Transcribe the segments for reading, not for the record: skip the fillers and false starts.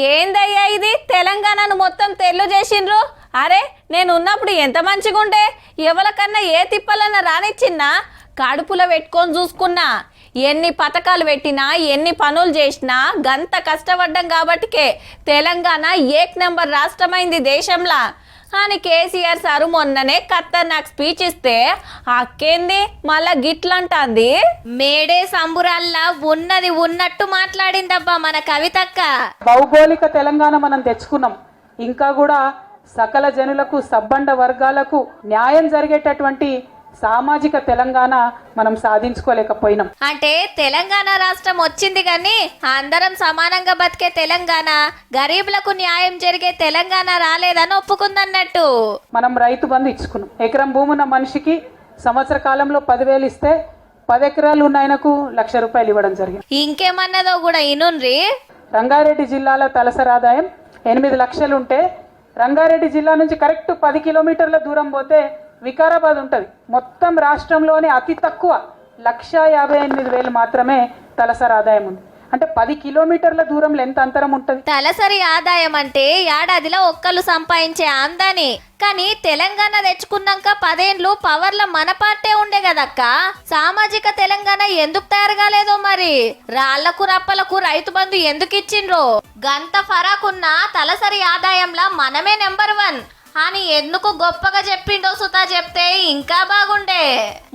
ఏందయ్యా ఇది తెలంగాణను మొత్తం తెల్లు చేసిండ్రు. అరే నేను ఉన్నప్పుడు ఎంత మంచిగుండే, ఎవరికన్నా ఏ తిప్పలన్నా రానిచ్చిన్నా కడుపులో పెట్టుకొని చూసుకున్నా. ఎన్ని పథకాలు పెట్టినా ఎన్ని పనులు చేసినా గంత కష్టపడ్డం కాబట్టికే తెలంగాణ ఏక్ నెంబర్ రాష్ట్రమైంది దేశంలో అని కేసీఆర్ సారు మొన్ననే ఖతర్నాక్ స్పీచ్ ఇస్తే అక్కేంది మళ్ళా గిట్లంటాంది. మేడే సంబురాల్లా ఉన్నది ఉన్నట్టు మాట్లాడిందబ్బా మన కవితక్క. భౌగోళిక తెలంగాణ మనం తెచ్చుకున్నాం, ఇంకా కూడా సకల జనులకు సబ్బండ వర్గాలకు న్యాయం జరిగేటటువంటి సామాజిక తెలంగాణ మనం సాధించుకోలేకపోయినాం. అంటే తెలంగాణ రాష్ట్రం వచ్చింది కానీ అందరం సమానంగా బతికే తెలంగాణ, గరీబులకు న్యాయం జరిగే తెలంగాణ రాలేదని ఒప్పుకుందన్నట్టు. మనం రైతు బంధు ఇచ్చుకున్నాం. ఎకరం భూమి ఉన్న మనిషికి సంవత్సర కాలంలో 10,000 ఇస్తే 10 ఎకరాలు ఉన్న ఆయనకు 1,00,000 రూపాయలు ఇవ్వడం జరిగింది. ఇంకేమన్నదో కూడా ఇనుండ్రి. రంగారెడ్డి జిల్లాలో తలసరి ఆదాయం 8 లక్షలు ఉంటే రంగారెడ్డి జిల్లా నుంచి కరెక్ట్ 10 కిలోమీటర్ల దూరం పోతే వికారాబాద్ ఉంటుంది. మొత్తం రాష్ట్రంలోనే అతి తక్కువ 1,58,000 మాత్రమే తలసరి ఆదాయం ఉంది. అంటే 10 కిలోమీటర్ల దూరంలో ఎంత అంతరం ఉంటుంది? తలసరి ఆదాయం అంటే ఏడాదిలో ఒక్కళ్ళు సంపాదించే ఆందాని. కానీ తెలంగాణ తెచ్చుకున్నాక 10 ఏళ్ళు పవర్ల మన పార్టీ ఉండే కదక్క. సామాజిక తెలంగాణ ఎందుకు తయారు కాలేదో మరి. రాళ్లకు రప్పలకు రైతు బంధు ఎందుకు ఇచ్చిండ్రో, గంత ఫరాకున్న తలసరి ఆదాయంలా మనమే నెంబర్ 1 అని ఎందుకు గొప్పగా చెప్పిండో సుతా చెప్తే ఇంకా బాగుండే.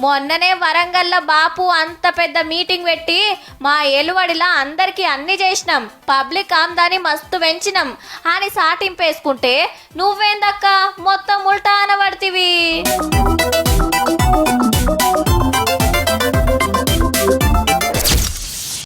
మొన్ననే వరంగల్లో బాపు అంత పెద్ద మీటింగ్ పెట్టి మా ఎలువడిలా అందరికీ అన్ని చేసినాం, పబ్లిక్ ఆమ్దాని మస్తు పెంచినాం అని సాటింపేసుకుంటే నువ్వేందక్క మొత్తం ఉల్టా అనబడితివి.